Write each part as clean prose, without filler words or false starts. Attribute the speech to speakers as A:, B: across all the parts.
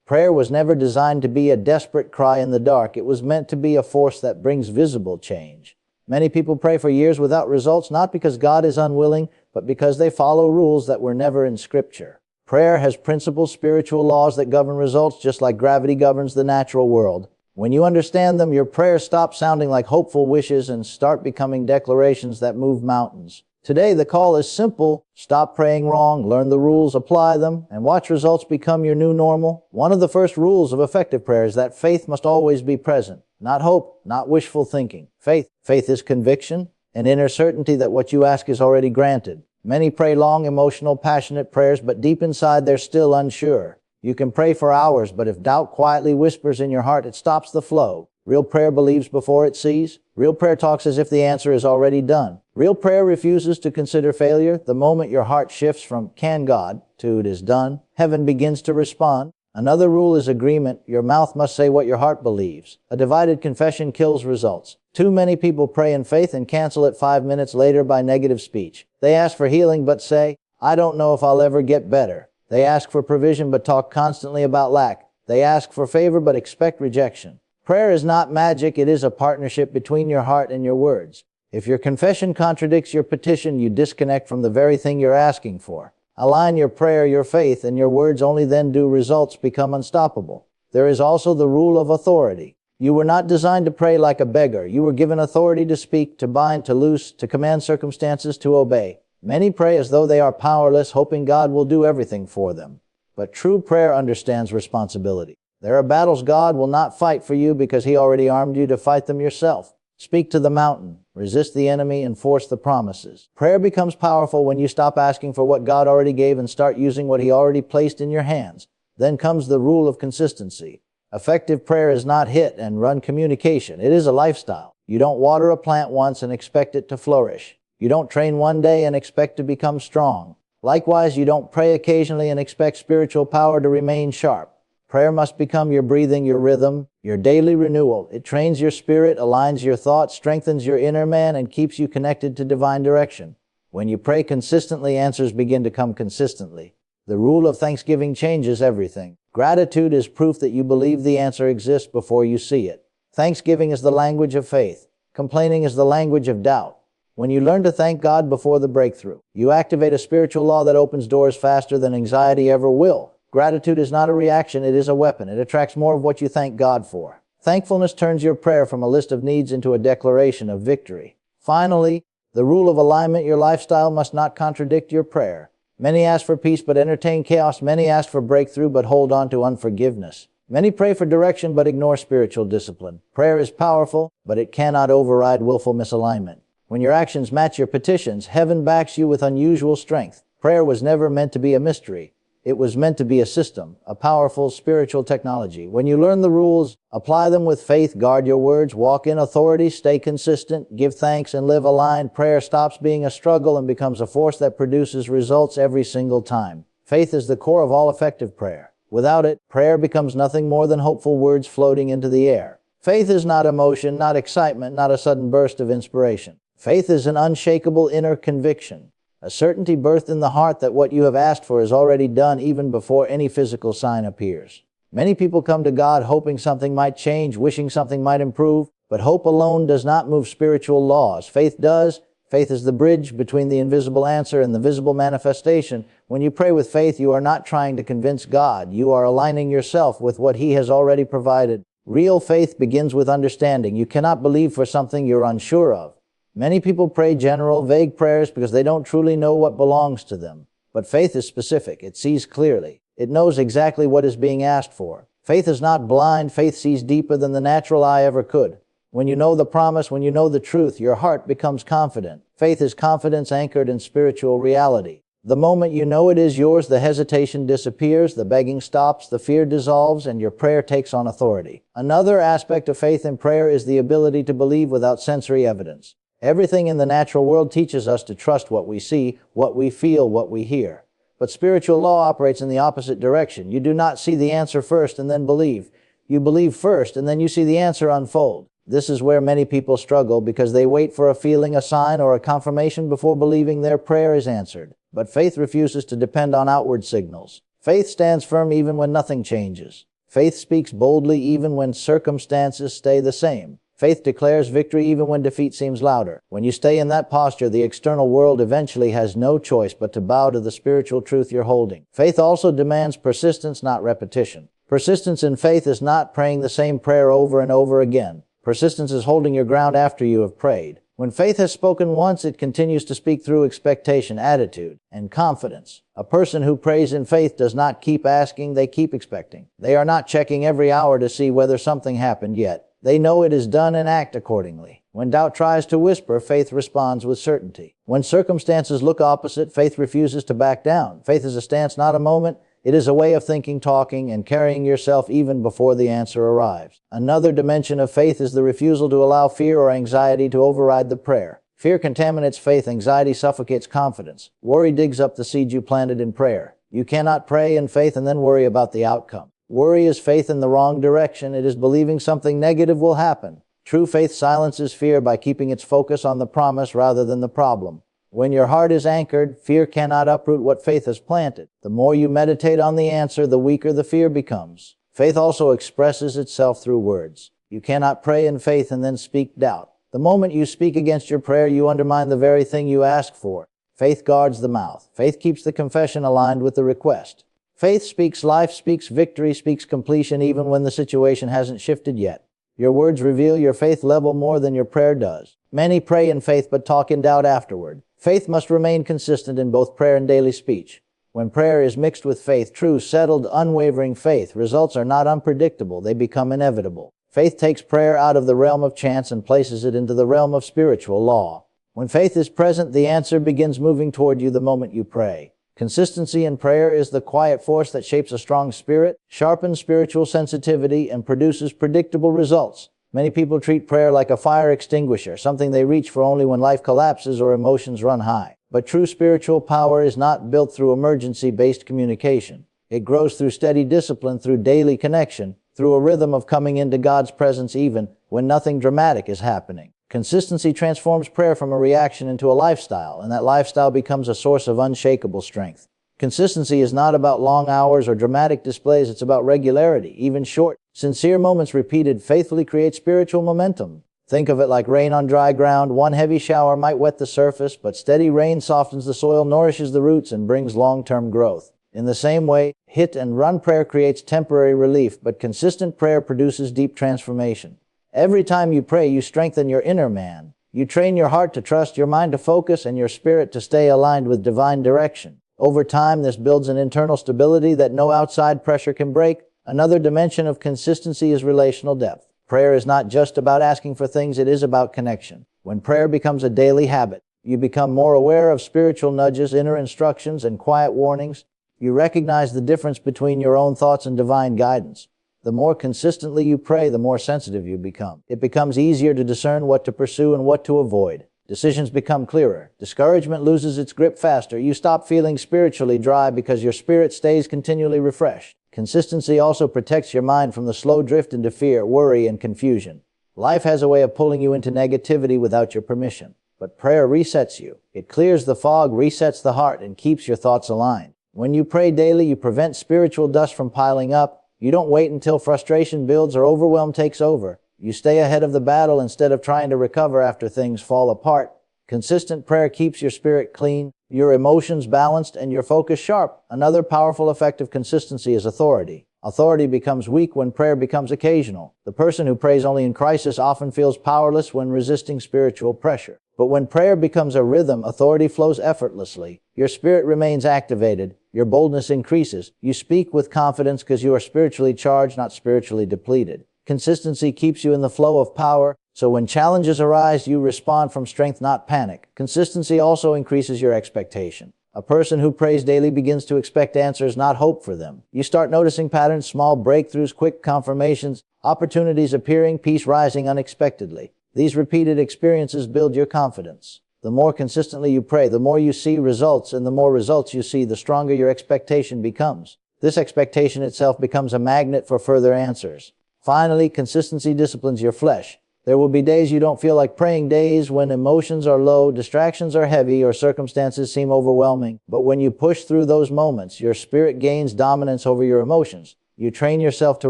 A: Prayer was never designed to be a desperate cry in the dark. It was meant to be a force that brings visible change. Many people pray for years without results, not because God is unwilling, but because they follow rules that were never in Scripture. Prayer has principles, spiritual laws that govern results, just like gravity governs the natural world. When you understand them, your prayers stop sounding like hopeful wishes and start becoming declarations that move mountains. Today, the call is simple. Stop praying wrong, learn the rules, apply them, and watch results become your new normal. One of the first rules of effective prayer is that faith must always be present. Not hope, not wishful thinking. Faith is conviction, an inner certainty that what you ask is already granted. Many pray long, emotional, passionate prayers, but deep inside they're still unsure. You can pray for hours, but if doubt quietly whispers in your heart, it stops the flow. Real prayer believes before it sees. Real prayer talks as if the answer is already done. Real prayer refuses to consider failure. The moment your heart shifts from "can God" to "it is done," heaven begins to respond. Another rule is agreement. Your mouth must say what your heart believes. A divided confession kills results. Too many people pray in faith and cancel it 5 minutes later by negative speech. They ask for healing but say, "I don't know if I'll ever get better." They ask for provision but talk constantly about lack. They ask for favor but expect rejection. Prayer is not magic, it is a partnership between your heart and your words. If your confession contradicts your petition, you disconnect from the very thing you're asking for. Align your prayer, your faith, and your words, only then do results become unstoppable. There is also the rule of authority. You were not designed to pray like a beggar. You were given authority to speak, to bind, to loose, to command circumstances, to obey. Many pray as though they are powerless, hoping God will do everything for them. But true prayer understands responsibility. There are battles God will not fight for you because He already armed you to fight them yourself. Speak to the mountain, resist the enemy, enforce the promises. Prayer becomes powerful when you stop asking for what God already gave and start using what He already placed in your hands. Then comes the rule of consistency. Effective prayer is not hit and run communication. It is a lifestyle. You don't water a plant once and expect it to flourish. You don't train one day and expect to become strong. Likewise, you don't pray occasionally and expect spiritual power to remain sharp. Prayer must become your breathing, your rhythm, your daily renewal. It trains your spirit, aligns your thoughts, strengthens your inner man, and keeps you connected to divine direction. When you pray consistently, answers begin to come consistently. The rule of thanksgiving changes everything. Gratitude is proof that you believe the answer exists before you see it. Thanksgiving is the language of faith. Complaining is the language of doubt. When you learn to thank God before the breakthrough, you activate a spiritual law that opens doors faster than anxiety ever will. Gratitude is not a reaction, it is a weapon. It attracts more of what you thank God for. Thankfulness turns your prayer from a list of needs into a declaration of victory. Finally, the rule of alignment. Your lifestyle must not contradict your prayer. Many ask for peace but entertain chaos. Many ask for breakthrough but hold on to unforgiveness. Many pray for direction but ignore spiritual discipline. Prayer is powerful, but it cannot override willful misalignment. When your actions match your petitions, heaven backs you with unusual strength. Prayer was never meant to be a mystery. It was meant to be a system, a powerful spiritual technology. When you learn the rules, apply them with faith, guard your words, walk in authority, stay consistent, give thanks, and live aligned, prayer stops being a struggle and becomes a force that produces results every single time. Faith is the core of all effective prayer. Without it, prayer becomes nothing more than hopeful words floating into the air. Faith is not emotion, not excitement, not a sudden burst of inspiration. Faith is an unshakable inner conviction. A certainty birthed in the heart that what you have asked for is already done even before any physical sign appears. Many people come to God hoping something might change, wishing something might improve, but hope alone does not move spiritual laws. Faith does. Faith is the bridge between the invisible answer and the visible manifestation. When you pray with faith, you are not trying to convince God. You are aligning yourself with what He has already provided. Real faith begins with understanding. You cannot believe for something you're unsure of. Many people pray general, vague prayers because they don't truly know what belongs to them. But faith is specific. It sees clearly. It knows exactly what is being asked for. Faith is not blind. Faith sees deeper than the natural eye ever could. When you know the promise, when you know the truth, your heart becomes confident. Faith is confidence anchored in spiritual reality. The moment you know it is yours, the hesitation disappears, the begging stops, the fear dissolves, and your prayer takes on authority. Another aspect of faith in prayer is the ability to believe without sensory evidence. Everything in the natural world teaches us to trust what we see, what we feel, what we hear. But spiritual law operates in the opposite direction. You do not see the answer first and then believe. You believe first and then you see the answer unfold. This is where many people struggle because they wait for a feeling, a sign, or a confirmation before believing their prayer is answered. But faith refuses to depend on outward signals. Faith stands firm even when nothing changes. Faith speaks boldly even when circumstances stay the same. Faith declares victory even when defeat seems louder. When you stay in that posture, the external world eventually has no choice but to bow to the spiritual truth you're holding. Faith also demands persistence, not repetition. Persistence in faith is not praying the same prayer over and over again. Persistence is holding your ground after you have prayed. When faith has spoken once, it continues to speak through expectation, attitude, and confidence. A person who prays in faith does not keep asking, they keep expecting. They are not checking every hour to see whether something happened yet. They know it is done and act accordingly. When doubt tries to whisper, faith responds with certainty. When circumstances look opposite, faith refuses to back down. Faith is a stance, not a moment. It is a way of thinking, talking, and carrying yourself even before the answer arrives. Another dimension of faith is the refusal to allow fear or anxiety to override the prayer. Fear contaminates faith. Anxiety suffocates confidence. Worry digs up the seed you planted in prayer. You cannot pray in faith and then worry about the outcome. Worry is faith in the wrong direction. It is believing something negative will happen. True faith silences fear by keeping its focus on the promise rather than the problem. When your heart is anchored, fear cannot uproot what faith has planted. The more you meditate on the answer, the weaker the fear becomes. Faith also expresses itself through words. You cannot pray in faith and then speak doubt. The moment you speak against your prayer, you undermine the very thing you ask for. Faith guards the mouth. Faith keeps the confession aligned with the request. Faith speaks life, speaks victory, speaks completion even when the situation hasn't shifted yet. Your words reveal your faith level more than your prayer does. Many pray in faith but talk in doubt afterward. Faith must remain consistent in both prayer and daily speech. When prayer is mixed with faith, true, settled, unwavering faith, results are not unpredictable, they become inevitable. Faith takes prayer out of the realm of chance and places it into the realm of spiritual law. When faith is present, the answer begins moving toward you the moment you pray. Consistency in prayer is the quiet force that shapes a strong spirit, sharpens spiritual sensitivity, and produces predictable results. Many people treat prayer like a fire extinguisher, something they reach for only when life collapses or emotions run high. But true spiritual power is not built through emergency-based communication. It grows through steady discipline, through daily connection, through a rhythm of coming into God's presence even when nothing dramatic is happening. Consistency transforms prayer from a reaction into a lifestyle, and that lifestyle becomes a source of unshakable strength. Consistency is not about long hours or dramatic displays, it's about regularity. Even short, sincere moments repeated faithfully create spiritual momentum. Think of it like rain on dry ground. One heavy shower might wet the surface, but steady rain softens the soil, nourishes the roots, and brings long-term growth. In the same way, hit and run prayer creates temporary relief, but consistent prayer produces deep transformation. Every time you pray, you strengthen your inner man. You train your heart to trust, your mind to focus, and your spirit to stay aligned with divine direction. Over time, this builds an internal stability that no outside pressure can break. Another dimension of consistency is relational depth. Prayer is not just about asking for things, it is about connection. When prayer becomes a daily habit, you become more aware of spiritual nudges, inner instructions, and quiet warnings. You recognize the difference between your own thoughts and divine guidance. The more consistently you pray, the more sensitive you become. It becomes easier to discern what to pursue and what to avoid. Decisions become clearer. Discouragement loses its grip faster. You stop feeling spiritually dry because your spirit stays continually refreshed. Consistency also protects your mind from the slow drift into fear, worry, and confusion. Life has a way of pulling you into negativity without your permission. But prayer resets you. It clears the fog, resets the heart, and keeps your thoughts aligned. When you pray daily, you prevent spiritual dust from piling up. You don't wait until frustration builds or overwhelm takes over. You stay ahead of the battle instead of trying to recover after things fall apart. Consistent prayer keeps your spirit clean, your emotions balanced, and your focus sharp. Another powerful effect of consistency is authority. Authority becomes weak when prayer becomes occasional. The person who prays only in crisis often feels powerless when resisting spiritual pressure. But when prayer becomes a rhythm, authority flows effortlessly. Your spirit remains activated. Your boldness increases. You speak with confidence because you are spiritually charged, not spiritually depleted. Consistency keeps you in the flow of power, so when challenges arise, you respond from strength, not panic. Consistency also increases your expectation. A person who prays daily begins to expect answers, not hope for them. You start noticing patterns, small breakthroughs, quick confirmations, opportunities appearing, peace rising unexpectedly. These repeated experiences build your confidence. The more consistently you pray, the more you see results, and the more results you see, the stronger your expectation becomes. This expectation itself becomes a magnet for further answers. Finally, consistency disciplines your flesh. There will be days you don't feel like praying, days when emotions are low, distractions are heavy, or circumstances seem overwhelming. But when you push through those moments, your spirit gains dominance over your emotions. You train yourself to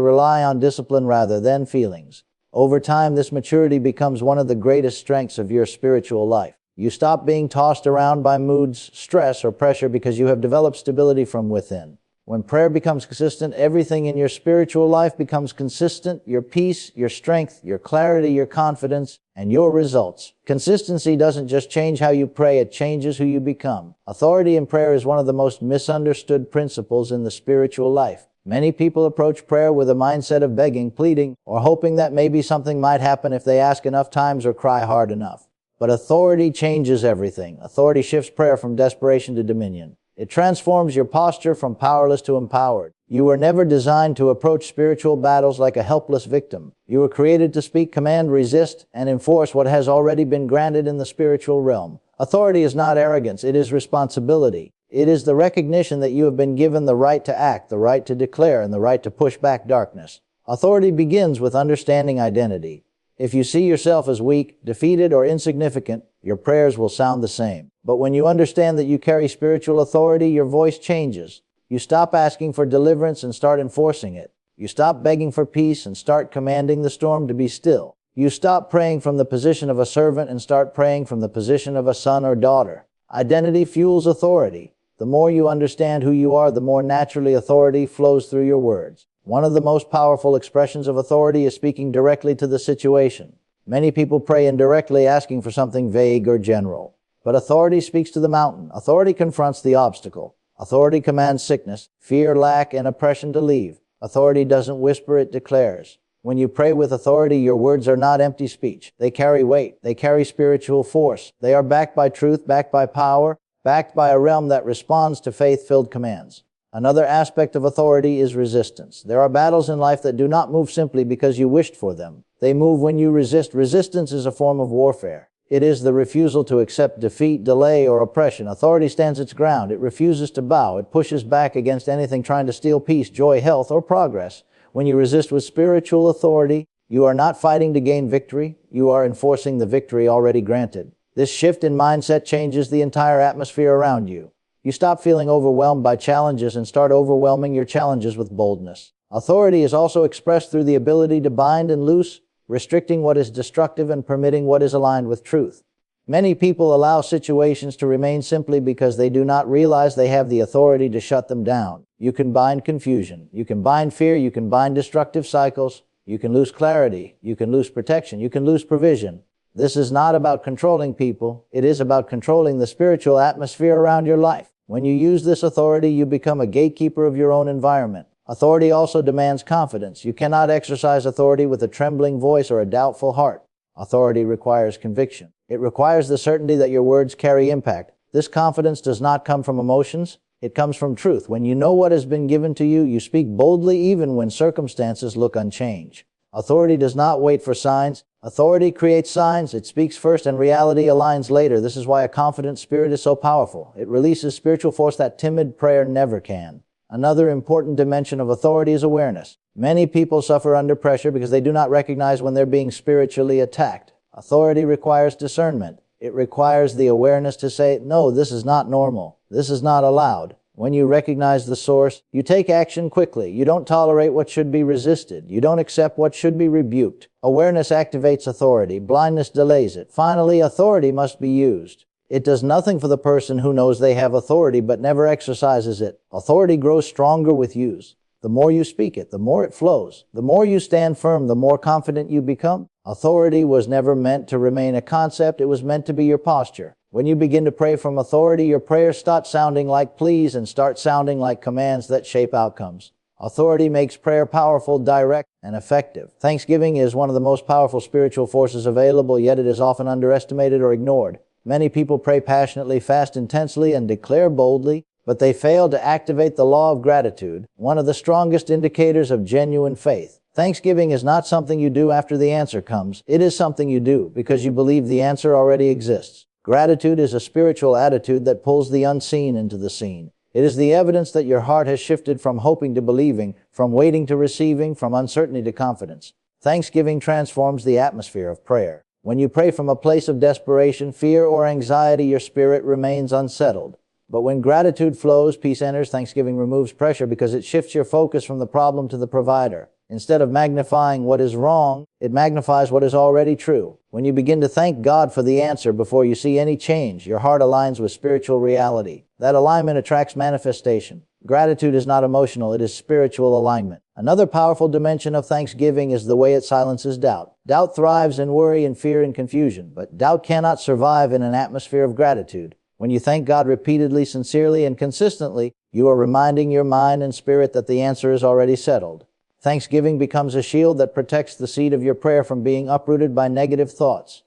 A: rely on discipline rather than feelings. Over time, this maturity becomes one of the greatest strengths of your spiritual life. You stop being tossed around by moods, stress, or pressure because you have developed stability from within. When prayer becomes consistent, everything in your spiritual life becomes consistent: your peace, your strength, your clarity, your confidence, and your results. Consistency doesn't just change how you pray, it changes who you become. Authority in prayer is one of the most misunderstood principles in the spiritual life. Many people approach prayer with a mindset of begging, pleading, or hoping that maybe something might happen if they ask enough times or cry hard enough. But authority changes everything. Authority shifts prayer from desperation to dominion. It transforms your posture from powerless to empowered. You were never designed to approach spiritual battles like a helpless victim. You were created to speak, command, resist, and enforce what has already been granted in the spiritual realm. Authority is not arrogance, it is responsibility. It is the recognition that you have been given the right to act, the right to declare, and the right to push back darkness. Authority begins with understanding identity. If you see yourself as weak, defeated, or insignificant, your prayers will sound the same. But when you understand that you carry spiritual authority, your voice changes. You stop asking for deliverance and start enforcing it. You stop begging for peace and start commanding the storm to be still. You stop praying from the position of a servant and start praying from the position of a son or daughter. Identity fuels authority. The more you understand who you are, the more naturally authority flows through your words. One of the most powerful expressions of authority is speaking directly to the situation. Many people pray indirectly, asking for something vague or general. But authority speaks to the mountain. Authority confronts the obstacle. Authority commands sickness, fear, lack, and oppression to leave. Authority doesn't whisper, it declares. When you pray with authority, your words are not empty speech. They carry weight. They carry spiritual force. They are backed by truth, backed by power, backed by a realm that responds to faith-filled commands. Another aspect of authority is resistance. There are battles in life that do not move simply because you wished for them. They move when you resist. Resistance is a form of warfare. It is the refusal to accept defeat, delay, or oppression. Authority stands its ground. It refuses to bow. It pushes back against anything trying to steal peace, joy, health, or progress. When you resist with spiritual authority, you are not fighting to gain victory. You are enforcing the victory already granted. This shift in mindset changes the entire atmosphere around you. You stop feeling overwhelmed by challenges and start overwhelming your challenges with boldness. Authority is also expressed through the ability to bind and loose, restricting what is destructive and permitting what is aligned with truth. Many people allow situations to remain simply because they do not realize they have the authority to shut them down. You can bind confusion. You can bind fear. You can bind destructive cycles. You can lose clarity. You can lose protection. You can lose provision. This is not about controlling people. It is about controlling the spiritual atmosphere around your life. When you use this authority, you become a gatekeeper of your own environment. Authority also demands confidence. You cannot exercise authority with a trembling voice or a doubtful heart. Authority requires conviction. It requires the certainty that your words carry impact. This confidence does not come from emotions. It comes from truth. When you know what has been given to you, you speak boldly even when circumstances look unchanged. Authority does not wait for signs. Authority creates signs. It speaks first and reality aligns later. This is why a confident spirit is so powerful. It releases spiritual force that timid prayer never can. Another important dimension of authority is awareness. Many people suffer under pressure because they do not recognize when they're being spiritually attacked. Authority requires discernment. It requires the awareness to say, no, this is not normal. This is not allowed. When you recognize the source, you take action quickly. You don't tolerate what should be resisted. You don't accept what should be rebuked. Awareness activates authority. Blindness delays it. Finally, authority must be used. It does nothing for the person who knows they have authority but never exercises it. Authority grows stronger with use. The more you speak it, the more it flows. The more you stand firm, the more confident you become. Authority was never meant to remain a concept. It was meant to be your posture. When you begin to pray from authority, your prayers stop sounding like pleas and start sounding like commands that shape outcomes. Authority makes prayer powerful, direct, and effective. Thanksgiving is one of the most powerful spiritual forces available, yet it is often underestimated or ignored. Many people pray passionately, fast intensely, and declare boldly, but they fail to activate the law of gratitude, one of the strongest indicators of genuine faith. Thanksgiving is not something you do after the answer comes. It is something you do because you believe the answer already exists. Gratitude is a spiritual attitude that pulls the unseen into the seen. It is the evidence that your heart has shifted from hoping to believing, from waiting to receiving, from uncertainty to confidence. Thanksgiving transforms the atmosphere of prayer. When you pray from a place of desperation, fear, or anxiety, your spirit remains unsettled. But when gratitude flows, peace enters. Thanksgiving removes pressure because it shifts your focus from the problem to the provider. Instead of magnifying what is wrong, it magnifies what is already true. When you begin to thank God for the answer before you see any change, your heart aligns with spiritual reality. That alignment attracts manifestation. Gratitude is not emotional, it is spiritual alignment. Another powerful dimension of thanksgiving is the way it silences doubt. Doubt thrives in worry and fear and confusion, but doubt cannot survive in an atmosphere of gratitude. When you thank God repeatedly, sincerely, and consistently, you are reminding your mind and spirit that the answer is already settled. Thanksgiving becomes a shield that protects the seed of your prayer from being uprooted by negative thoughts.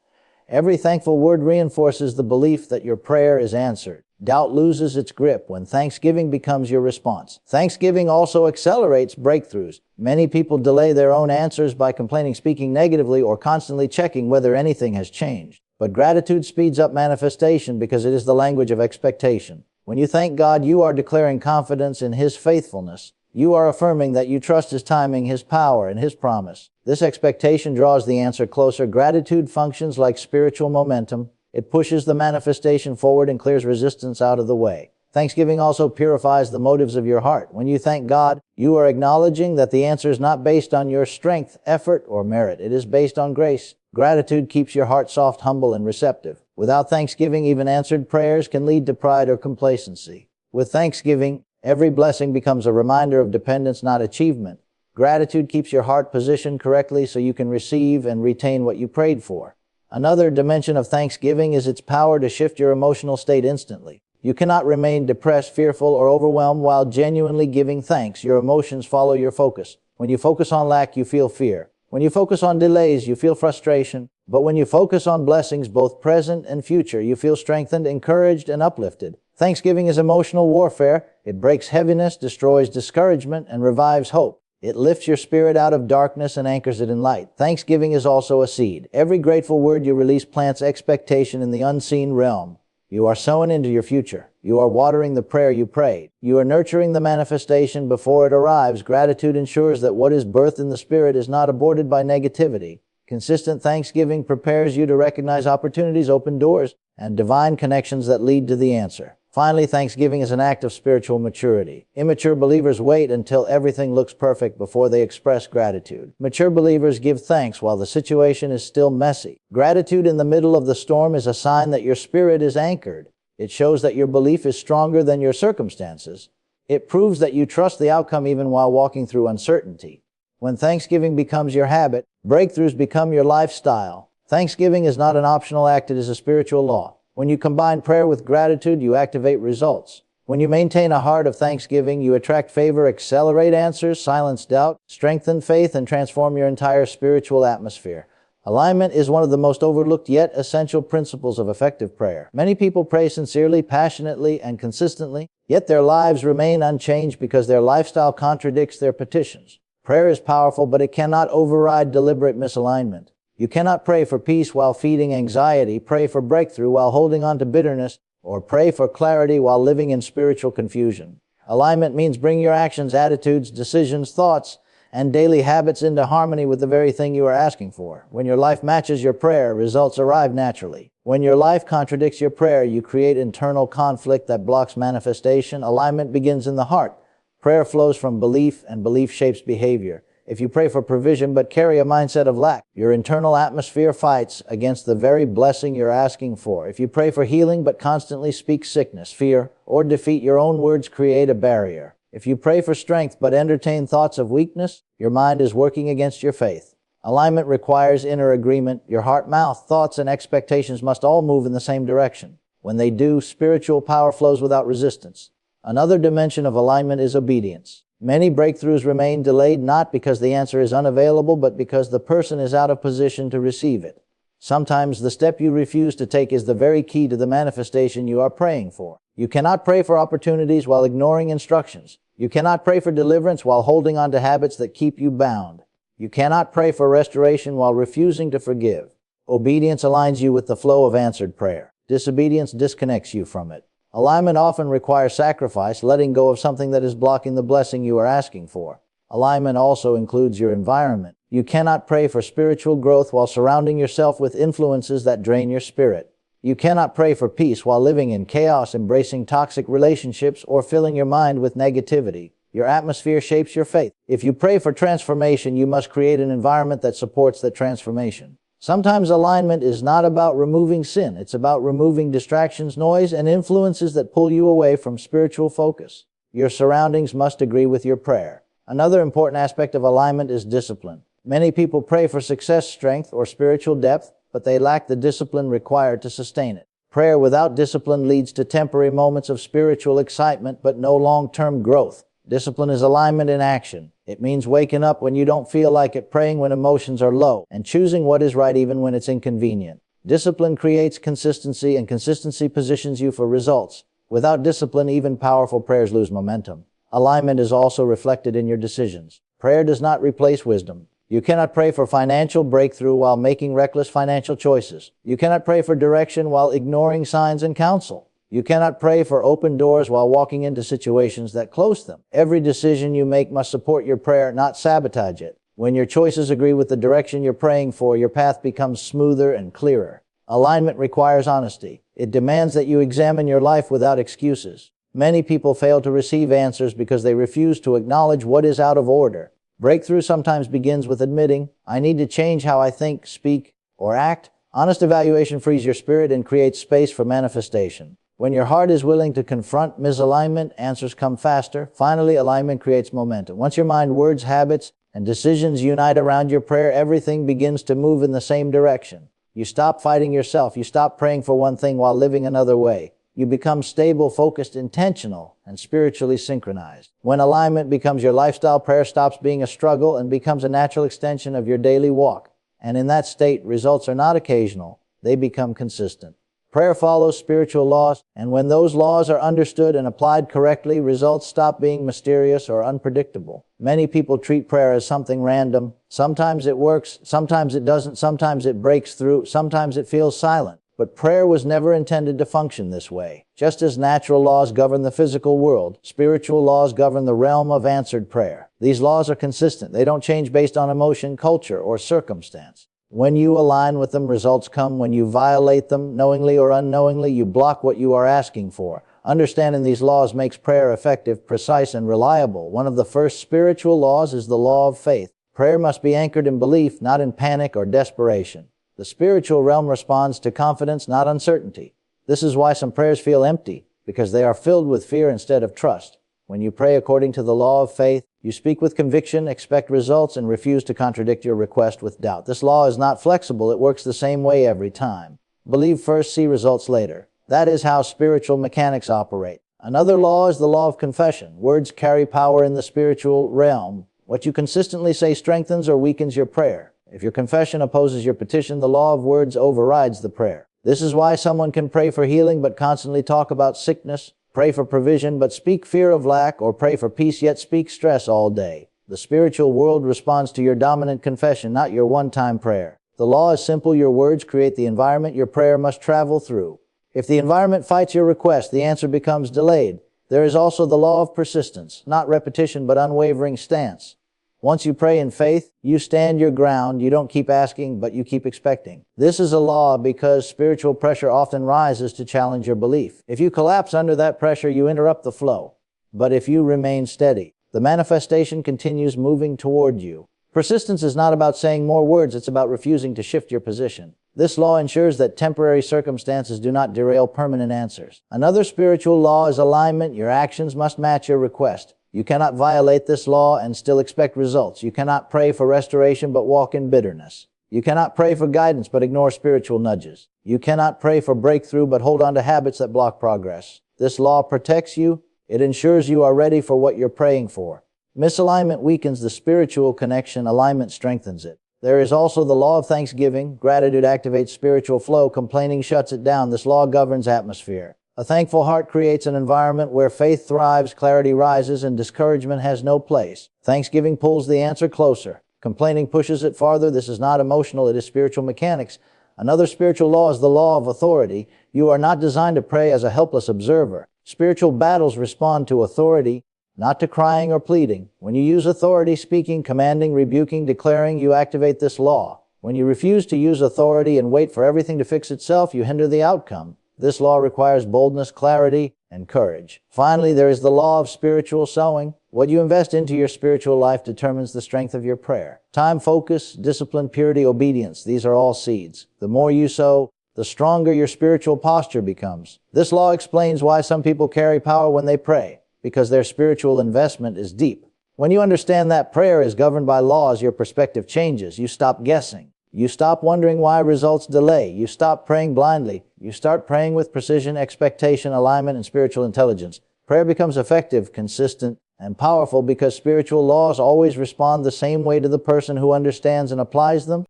A: Every thankful word reinforces the belief that your prayer is answered. Doubt loses its grip when thanksgiving becomes your response. Thanksgiving also accelerates breakthroughs. Many people delay their own answers by complaining, speaking negatively, or constantly checking whether anything has changed. But gratitude speeds up manifestation because it is the language of expectation. When you thank God, you are declaring confidence in His faithfulness. You are affirming that you trust His timing, His power, and His promise. This expectation draws the answer closer. Gratitude functions like spiritual momentum. It pushes the manifestation forward and clears resistance out of the way. Thanksgiving also purifies the motives of your heart. When you thank God, you are acknowledging that the answer is not based on your strength, effort, or merit. It is based on grace. Gratitude keeps your heart soft, humble, and receptive. Without thanksgiving, even answered prayers can lead to pride or complacency. With thanksgiving, every blessing becomes a reminder of dependence, not achievement. Gratitude keeps your heart positioned correctly so you can receive and retain what you prayed for. Another dimension of thanksgiving is its power to shift your emotional state instantly. You cannot remain depressed, fearful, or overwhelmed while genuinely giving thanks. Your emotions follow your focus. When you focus on lack, you feel fear. When you focus on delays, you feel frustration. But when you focus on blessings, both present and future, you feel strengthened, encouraged, and uplifted. Thanksgiving is emotional warfare. It breaks heaviness, destroys discouragement, and revives hope. It lifts your spirit out of darkness and anchors it in light. Thanksgiving is also a seed. Every grateful word you release plants expectation in the unseen realm. You are sowing into your future. You are watering the prayer you prayed. You are nurturing the manifestation before it arrives. Gratitude ensures that what is birthed in the spirit is not aborted by negativity. Consistent thanksgiving prepares you to recognize opportunities, open doors, and divine connections that lead to the answer. Finally, thanksgiving is an act of spiritual maturity. Immature believers wait until everything looks perfect before they express gratitude. Mature believers give thanks while the situation is still messy. Gratitude in the middle of the storm is a sign that your spirit is anchored. It shows that your belief is stronger than your circumstances. It proves that you trust the outcome even while walking through uncertainty. When thanksgiving becomes your habit, breakthroughs become your lifestyle. Thanksgiving is not an optional act, it is a spiritual law. When you combine prayer with gratitude, you activate results. When you maintain a heart of thanksgiving, you attract favor, accelerate answers, silence doubt, strengthen faith, and transform your entire spiritual atmosphere. Alignment is one of the most overlooked yet essential principles of effective prayer. Many people pray sincerely, passionately, and consistently, yet their lives remain unchanged because their lifestyle contradicts their petitions. Prayer is powerful, but it cannot override deliberate misalignment. You cannot pray for peace while feeding anxiety, pray for breakthrough while holding on to bitterness, or pray for clarity while living in spiritual confusion. Alignment means bringing your actions, attitudes, decisions, thoughts, and daily habits into harmony with the very thing you are asking for. When your life matches your prayer, results arrive naturally. When your life contradicts your prayer, you create internal conflict that blocks manifestation. Alignment begins in the heart. Prayer flows from belief, and belief shapes behavior. If you pray for provision but carry a mindset of lack, your internal atmosphere fights against the very blessing you're asking for. If you pray for healing but constantly speak sickness, fear, or defeat, your own words create a barrier. If you pray for strength but entertain thoughts of weakness, your mind is working against your faith. Alignment requires inner agreement. Your heart, mouth, thoughts, and expectations must all move in the same direction. When they do, spiritual power flows without resistance. Another dimension of alignment is obedience. Many breakthroughs remain delayed not because the answer is unavailable, but because the person is out of position to receive it. Sometimes the step you refuse to take is the very key to the manifestation you are praying for. You cannot pray for opportunities while ignoring instructions. You cannot pray for deliverance while holding on to habits that keep you bound. You cannot pray for restoration while refusing to forgive. Obedience aligns you with the flow of answered prayer. Disobedience disconnects you from it. Alignment often requires sacrifice, letting go of something that is blocking the blessing you are asking for. Alignment also includes your environment. You cannot pray for spiritual growth while surrounding yourself with influences that drain your spirit. You cannot pray for peace while living in chaos, embracing toxic relationships, or filling your mind with negativity. Your atmosphere shapes your faith. If you pray for transformation, you must create an environment that supports that transformation. Sometimes alignment is not about removing sin. It's about removing distractions, noise, and influences that pull you away from spiritual focus. Your surroundings must agree with your prayer. Another important aspect of alignment is discipline. Many people pray for success, strength, or spiritual depth, but they lack the discipline required to sustain it. Prayer without discipline leads to temporary moments of spiritual excitement, but no long-term growth. Discipline is alignment in action. It means waking up when you don't feel like it, praying when emotions are low, and choosing what is right even when it's inconvenient. Discipline creates consistency, and consistency positions you for results. Without discipline, even powerful prayers lose momentum. Alignment is also reflected in your decisions. Prayer does not replace wisdom. You cannot pray for financial breakthrough while making reckless financial choices. You cannot pray for direction while ignoring signs and counsel. You cannot pray for open doors while walking into situations that close them. Every decision you make must support your prayer, not sabotage it. When your choices agree with the direction you're praying for, your path becomes smoother and clearer. Alignment requires honesty. It demands that you examine your life without excuses. Many people fail to receive answers because they refuse to acknowledge what is out of order. Breakthrough sometimes begins with admitting, I need to change how I think, speak, or act. Honest evaluation frees your spirit and creates space for manifestation. When your heart is willing to confront misalignment, answers come faster. Finally, alignment creates momentum. Once your mind, words, habits, and decisions unite around your prayer, everything begins to move in the same direction. You stop fighting yourself. You stop praying for one thing while living another way. You become stable, focused, intentional, and spiritually synchronized. When alignment becomes your lifestyle, prayer stops being a struggle and becomes a natural extension of your daily walk. And in that state, results are not occasional. They become consistent. Prayer follows spiritual laws, and when those laws are understood and applied correctly, results stop being mysterious or unpredictable. Many people treat prayer as something random. Sometimes it works, sometimes it doesn't, sometimes it breaks through, sometimes it feels silent. But prayer was never intended to function this way. Just as natural laws govern the physical world, spiritual laws govern the realm of answered prayer. These laws are consistent. They don't change based on emotion, culture, or circumstance. When you align with them, results come. When you violate them, knowingly or unknowingly, you block what you are asking for. Understanding these laws makes prayer effective, precise, and reliable. One of the first spiritual laws is the law of faith. Prayer must be anchored in belief, not in panic or desperation. The spiritual realm responds to confidence, not uncertainty. This is why some prayers feel empty, because they are filled with fear instead of trust. When you pray according to the law of faith, you speak with conviction, expect results, and refuse to contradict your request with doubt. This law is not flexible. It works the same way every time. Believe first, see results later. That is how spiritual mechanics operate. Another law is the law of confession. Words carry power in the spiritual realm. What you consistently say strengthens or weakens your prayer. If your confession opposes your petition, the law of words overrides the prayer. This is why someone can pray for healing but constantly talk about sickness, pray for provision but speak fear of lack, or pray for peace yet speak stress all day. The spiritual world responds to your dominant confession, not your one-time prayer. The law is simple. Your words create the environment your prayer must travel through. If the environment fights your request, the answer becomes delayed. There is also the law of persistence, not repetition but unwavering stance. Once you pray in faith, you stand your ground. You don't keep asking, but you keep expecting. This is a law because spiritual pressure often rises to challenge your belief. If you collapse under that pressure, you interrupt the flow. But if you remain steady, the manifestation continues moving toward you. Persistence is not about saying more words. It's about refusing to shift your position. This law ensures that temporary circumstances do not derail permanent answers. Another spiritual law is alignment. Your actions must match your request. You cannot violate this law and still expect results. You cannot pray for restoration but walk in bitterness. You cannot pray for guidance but ignore spiritual nudges. You cannot pray for breakthrough but hold on to habits that block progress. This law protects you. It ensures you are ready for what you're praying for. Misalignment weakens the spiritual connection. Alignment strengthens it. There is also the law of thanksgiving. Gratitude activates spiritual flow. Complaining shuts it down. This law governs atmosphere. A thankful heart creates an environment where faith thrives, clarity rises, and discouragement has no place. Thanksgiving pulls the answer closer. Complaining pushes it farther. This is not emotional, it is spiritual mechanics. Another spiritual law is the law of authority. You are not designed to pray as a helpless observer. Spiritual battles respond to authority, not to crying or pleading. When you use authority, speaking, commanding, rebuking, declaring, you activate this law. When you refuse to use authority and wait for everything to fix itself, you hinder the outcome. This law requires boldness, clarity, and courage. Finally, there is the law of spiritual sowing. What you invest into your spiritual life determines the strength of your prayer. Time, focus, discipline, purity, obedience, these are all seeds. The more you sow, the stronger your spiritual posture becomes. This law explains why some people carry power when they pray, because their spiritual investment is deep. When you understand that prayer is governed by laws, your perspective changes. You stop guessing. You stop wondering why results delay. You stop praying blindly. You start praying with precision, expectation, alignment, and spiritual intelligence. Prayer becomes effective, consistent, and powerful because spiritual laws always respond the same way to the person who understands and applies them.